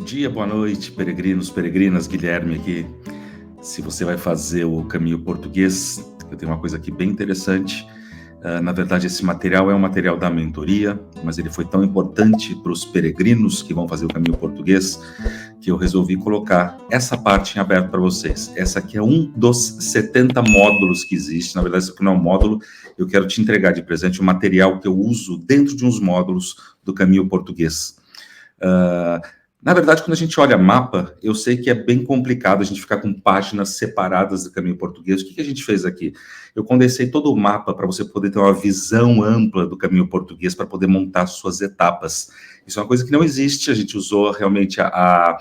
dia, boa noite, peregrinos, peregrinas, Guilherme aqui. Se você vai fazer o caminho português, eu tenho uma coisa aqui bem interessante. Na verdade, esse material é um material da mentoria, mas ele foi tão importante para os peregrinos que vão fazer o caminho português, que eu resolvi colocar essa parte em aberto para vocês. Essa aqui é um dos 70 módulos que existe. Na verdade, isso aqui não é um módulo, eu quero te entregar de presente o material que eu uso dentro de uns módulos do caminho português. Na verdade, quando a gente olha mapa, eu sei que é bem complicado a gente ficar com páginas separadas do caminho português. O que a gente fez aqui? Eu condensei todo o mapa para você poder ter uma visão ampla do caminho português, para poder montar suas etapas. Isso é uma coisa que não existe, a gente usou realmente a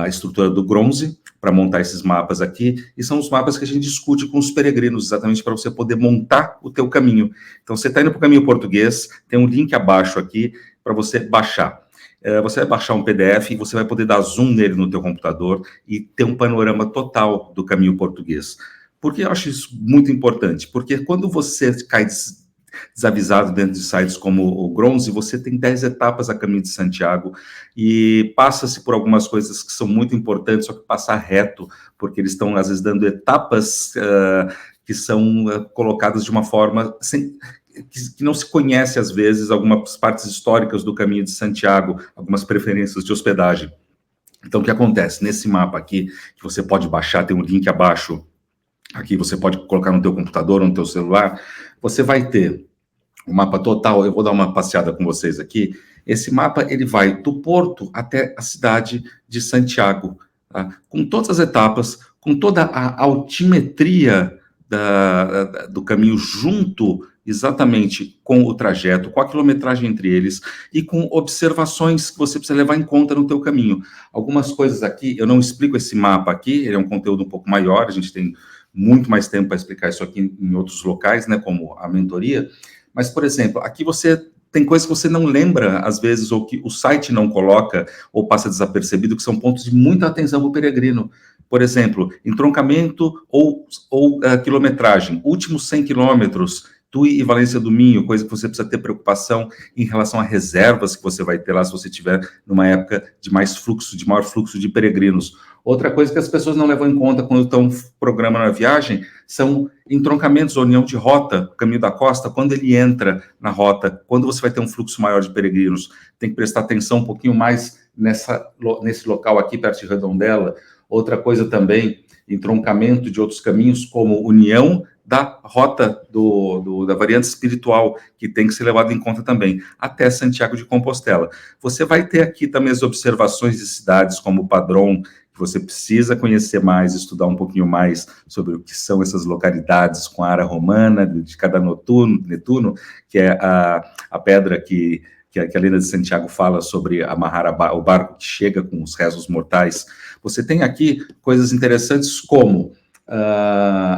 estrutura do Gronze para montar esses mapas aqui, e são os mapas que a gente discute com os peregrinos, exatamente para você poder montar o teu caminho. Então, você está indo para o caminho português, tem um link abaixo aqui para você baixar. Você vai baixar um PDF e você vai poder dar zoom nele no teu computador e ter um panorama total do caminho português. Por que eu acho isso muito importante? Porque quando você cai desavisado dentro de sites como o Gronze, você tem 10 etapas a caminho de Santiago e passa-se por algumas coisas que são muito importantes, só que passar reto, porque eles estão, às vezes, dando etapas que são colocadas de uma forma que não se conhece, às vezes, algumas partes históricas do caminho de Santiago, algumas preferências de hospedagem. Então, o que acontece? Nesse mapa aqui, que você pode baixar, tem um link abaixo, aqui você pode colocar no teu computador ou no teu celular, você vai ter o mapa total. Eu vou dar uma passeada com vocês aqui. Esse mapa, ele vai do porto até a cidade de Santiago, tá? Com todas as etapas, com toda a altimetria do caminho junto exatamente com o trajeto, com a quilometragem entre eles e com observações que você precisa levar em conta no teu caminho. Algumas coisas aqui, eu não explico esse mapa aqui, ele é um conteúdo um pouco maior, a gente tem muito mais tempo para explicar isso aqui em outros locais, né, como a mentoria, mas, por exemplo, aqui você tem coisas que você não lembra, às vezes, ou que o site não coloca, ou passa desapercebido, que são pontos de muita atenção para o peregrino. Por exemplo, entroncamento ou quilometragem, últimos 100 quilômetros, Tui e Valência do Minho, coisa que você precisa ter preocupação em relação a reservas que você vai ter lá, se você estiver numa época de maior fluxo de peregrinos. Outra coisa que as pessoas não levam em conta quando estão programando a viagem são entroncamentos, união de rota, caminho da costa, quando ele entra na rota, quando você vai ter um fluxo maior de peregrinos. Tem que prestar atenção um pouquinho mais nesse local aqui, perto de Redondela. Outra coisa também, entroncamento de outros caminhos, como união da rota da variante espiritual, que tem que ser levado em conta também, até Santiago de Compostela. Você vai ter aqui também as observações de cidades, como o Padrón, que você precisa conhecer mais, estudar um pouquinho mais sobre o que são essas localidades com a área romana, de cada Netuno, que é a pedra que a lenda de Santiago fala sobre amarrar o barco que chega com os restos mortais. Você tem aqui coisas interessantes como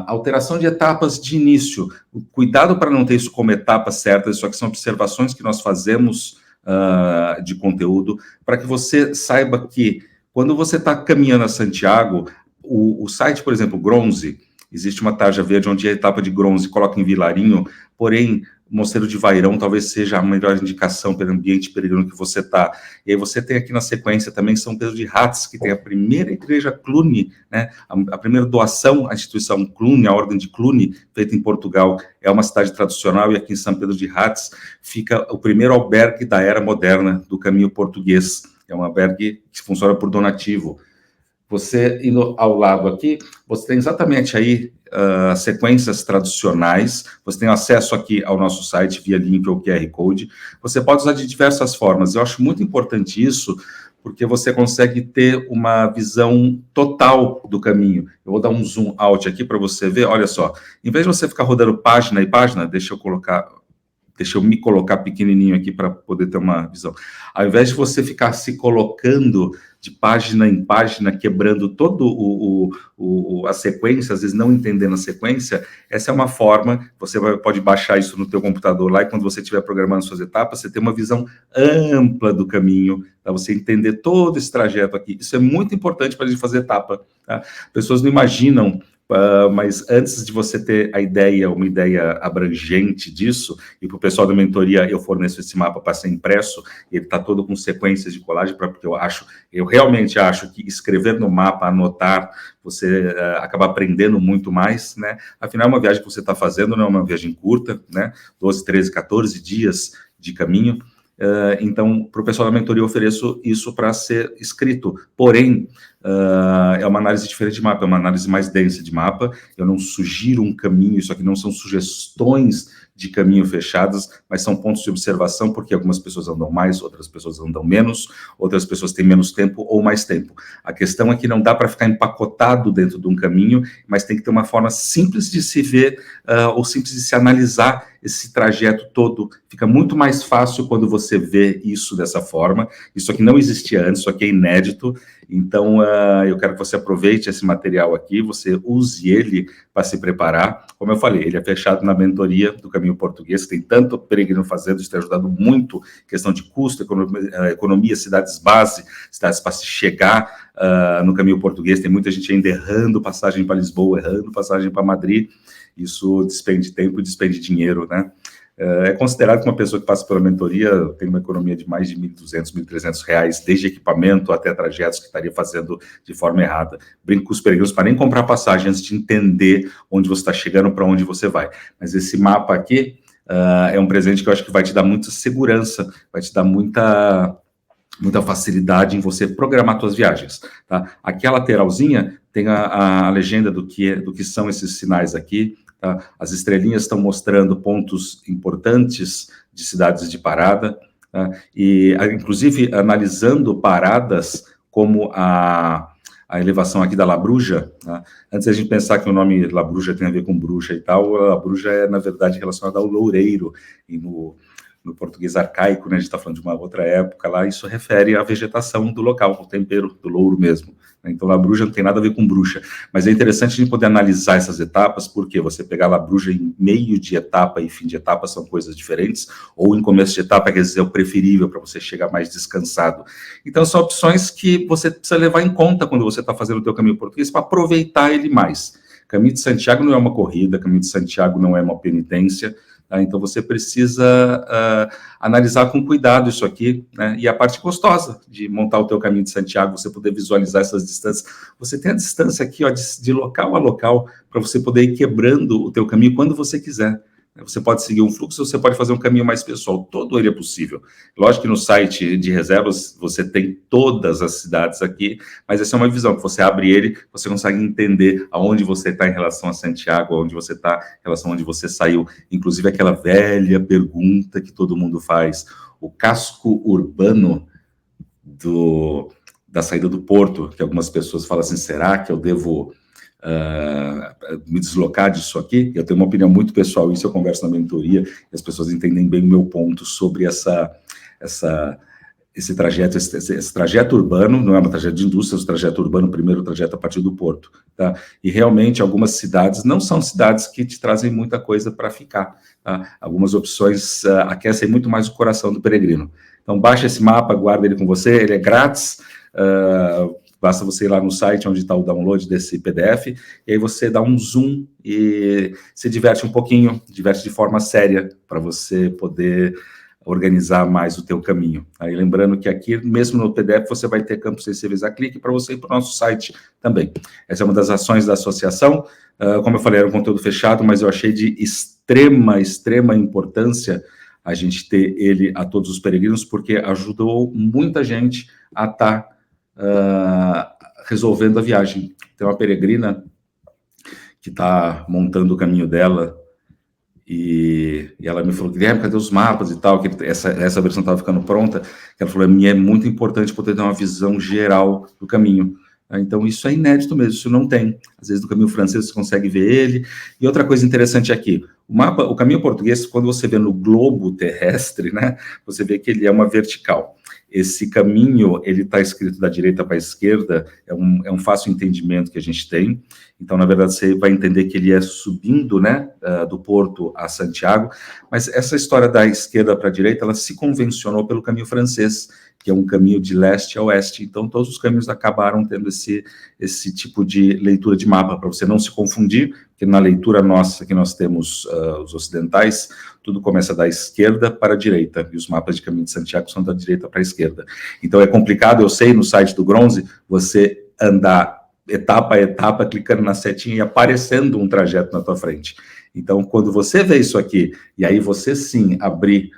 alteração de etapas de início. Cuidado para não ter isso como etapas certas, isso aqui são observações que nós fazemos de conteúdo, para que você saiba que quando você está caminhando a Santiago, o site, por exemplo, Gronze, existe uma tarja verde onde a etapa de Gronze coloca em Vilarinho, porém, Mosteiro de Vairão talvez seja a melhor indicação pelo ambiente peregrino que você está. E aí você tem aqui na sequência também São Pedro de Rates, que tem a primeira igreja Cluny, né? A primeira doação à instituição Cluny, a ordem de Cluny, feita em Portugal. É uma cidade tradicional e aqui em São Pedro de Rates fica o primeiro albergue da era moderna do caminho português. É um albergue que funciona por donativo. Você indo ao lado aqui, você tem exatamente aí sequências tradicionais, você tem acesso aqui ao nosso site via link ou QR Code, você pode usar de diversas formas. Eu acho muito importante isso, porque você consegue ter uma visão total do caminho. Eu vou dar um zoom out aqui para você ver, olha só, em vez de você ficar rodando página e página, deixa eu me colocar pequenininho aqui para poder ter uma visão. Ao invés de você ficar se colocando de página em página, quebrando todo a sequência, às vezes não entendendo a sequência, essa é uma forma, você pode baixar isso no teu computador lá, e quando você estiver programando suas etapas, você tem uma visão ampla do caminho, para você entender todo esse trajeto aqui. Isso é muito importante para a gente fazer etapa. Tá? Pessoas não imaginam Mas antes de você ter a ideia, uma ideia abrangente disso, e para o pessoal da mentoria eu forneço esse mapa para ser impresso, ele está todo com sequências de colagem, porque eu realmente acho que escrever no mapa, anotar, você acaba aprendendo muito mais, né? Afinal, uma viagem que você está fazendo não é uma viagem curta, né? 12, 13, 14 dias de caminho. Então, para o pessoal da mentoria, eu ofereço isso para ser escrito. Porém, é uma análise diferente de mapa, é uma análise mais densa de mapa. Eu não sugiro um caminho, isso aqui não são sugestões de caminho fechadas, mas são pontos de observação, porque algumas pessoas andam mais, outras pessoas andam menos, outras pessoas têm menos tempo ou mais tempo. A questão é que não dá para ficar empacotado dentro de um caminho, mas tem que ter uma forma simples de se ver ou simples de se analisar esse trajeto todo. Fica muito mais fácil quando você vê isso dessa forma. Isso aqui não existia antes, isso aqui é inédito. Então, eu quero que você aproveite esse material aqui, você use ele para se preparar. Como eu falei, ele é fechado na mentoria do Caminho Português, tem tanto peregrino fazendo, isso tem ajudado muito, questão de custo, economia, cidades base, cidades para se chegar no Caminho Português. Tem muita gente ainda errando passagem para Lisboa, errando passagem para Madrid. Isso despende tempo e despende dinheiro, né? É considerado que uma pessoa que passa pela mentoria tem uma economia de mais de R$1.200, R$1.300, desde equipamento até trajetos que estaria fazendo de forma errada. Brinco com os peregrinos para nem comprar passagem antes de entender onde você está chegando, para onde você vai. Mas esse mapa aqui é um presente que eu acho que vai te dar muita segurança, vai te dar muita facilidade em você programar suas viagens, tá? Aqui a lateralzinha tem a legenda do que são esses sinais aqui, tá? As estrelinhas estão mostrando pontos importantes de cidades de parada, tá? E, inclusive, analisando paradas como a elevação aqui da Labruja, tá? Antes da gente pensar que o nome Labruja tem a ver com bruxa e tal, a Labruja é, na verdade, relacionada ao loureiro, e no português arcaico, né, a gente está falando de uma outra época lá, isso refere à vegetação do local, ao tempero do louro mesmo. Então, Labruja não tem nada a ver com bruxa, mas é interessante a gente poder analisar essas etapas, porque você pegar Labruja em meio de etapa e fim de etapa são coisas diferentes, ou em começo de etapa, quer dizer, é o preferível para você chegar mais descansado. Então, são opções que você precisa levar em conta quando você está fazendo o teu caminho português, para aproveitar ele mais. Caminho de Santiago não é uma corrida, Caminho de Santiago não é uma penitência, tá? Então, você precisa analisar com cuidado isso aqui, né? E a parte gostosa de montar o teu Caminho de Santiago, você poder visualizar essas distâncias. Você tem a distância aqui, ó, de local a local, para você poder ir quebrando o teu caminho quando você quiser. Você pode seguir um fluxo, você pode fazer um caminho mais pessoal, todo ele é possível. Lógico que no site de reservas você tem todas as cidades aqui, mas essa é uma visão, que você abre ele, você consegue entender aonde você está em relação a Santiago, aonde você está em relação a onde você saiu. Inclusive aquela velha pergunta que todo mundo faz, o casco urbano da saída do porto, que algumas pessoas falam assim, será que eu devo me deslocar disso aqui? Eu tenho uma opinião muito pessoal, isso eu converso na mentoria, e as pessoas entendem bem o meu ponto sobre esse trajeto, esse trajeto urbano, não é um trajeto de indústria, é um trajeto urbano, primeiro trajeto a partir do porto, tá? E realmente algumas cidades não são cidades que te trazem muita coisa para ficar, tá? Algumas opções aquecem muito mais o coração do peregrino. Então baixa esse mapa, guarda ele com você, ele é grátis, basta você ir lá no site onde está o download desse PDF, e aí você dá um zoom e se diverte um pouquinho, diverte de forma séria, para você poder organizar mais o teu caminho. Aí lembrando que aqui, mesmo no PDF, você vai ter campos sensíveis a clique para você ir para o nosso site também. Essa é uma das ações da associação. Como eu falei, era um conteúdo fechado, mas eu achei de extrema importância a gente ter ele a todos os peregrinos, porque ajudou muita gente a estar resolvendo a viagem. Tem uma peregrina que está montando o caminho dela e ela me falou, Guilherme, cadê os mapas e tal, que essa versão estava ficando pronta, que ela falou, é muito importante poder ter uma visão geral do caminho. Então, isso é inédito mesmo, isso não tem. Às vezes, no caminho francês, você consegue ver ele. E outra coisa interessante aqui, o caminho português, quando você vê no globo terrestre, né, você vê que ele é uma vertical. Esse caminho, ele está escrito da direita para a esquerda, é um fácil entendimento que a gente tem, Então, na verdade, você vai entender que ele é subindo, né, do Porto a Santiago, mas essa história da esquerda para a direita, ela se convencionou pelo caminho francês, que é um caminho de leste a oeste. Então, todos os caminhos acabaram tendo esse tipo de leitura de mapa, para você não se confundir, porque na leitura nossa, que nós temos os ocidentais, tudo começa da esquerda para a direita, e os mapas de caminho de Santiago são da direita para a esquerda. Então, é complicado, eu sei, no site do Gronze, você andar etapa a etapa, clicando na setinha e aparecendo um trajeto na tua frente. Então, quando você vê isso aqui, e aí você sim abrir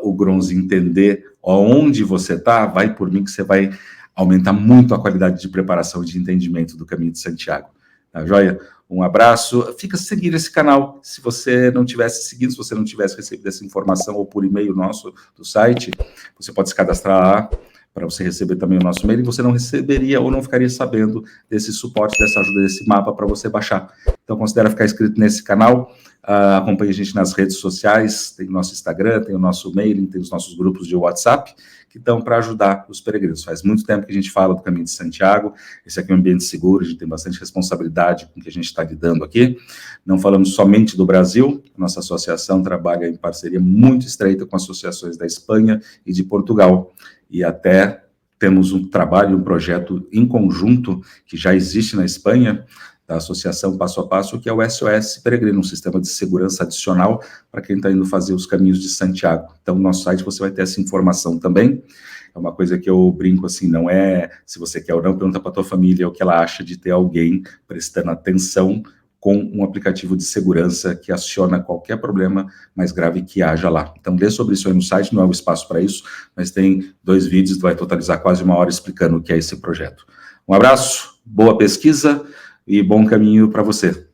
o Gronze e entender onde você está, vai por mim que você vai aumentar muito a qualidade de preparação e de entendimento do caminho de Santiago. Tá joia? Um abraço. Fica seguindo esse canal. Se você não tivesse seguido, se você não tivesse recebido essa informação ou por e-mail nosso do site, você pode se cadastrar lá para você receber também o nosso e-mail, e você não receberia ou não ficaria sabendo desse suporte, dessa ajuda, desse mapa para você baixar. Então, considera ficar inscrito nesse canal, acompanhe a gente nas redes sociais, tem o nosso Instagram, tem o nosso mailing, tem os nossos grupos de WhatsApp, que estão para ajudar os peregrinos. Faz muito tempo que a gente fala do Caminho de Santiago, esse aqui é um ambiente seguro, a gente tem bastante responsabilidade com o que a gente está lidando aqui. Não falamos somente do Brasil, nossa associação trabalha em parceria muito estreita com associações da Espanha e de Portugal, e até temos um trabalho, um projeto em conjunto, que já existe na Espanha, da Associação Passo a Passo, que é o SOS Peregrino, um sistema de segurança adicional para quem está indo fazer os caminhos de Santiago. Então, no nosso site você vai ter essa informação também. É uma coisa que eu brinco assim, não é se você quer ou não, pergunta para a tua família o que ela acha de ter alguém prestando atenção com um aplicativo de segurança que aciona qualquer problema mais grave que haja lá. Então, lê sobre isso aí no site, não é o espaço para isso, mas tem 2 vídeos, vai totalizar quase 1 hora explicando o que é esse projeto. Um abraço, boa pesquisa e bom caminho para você.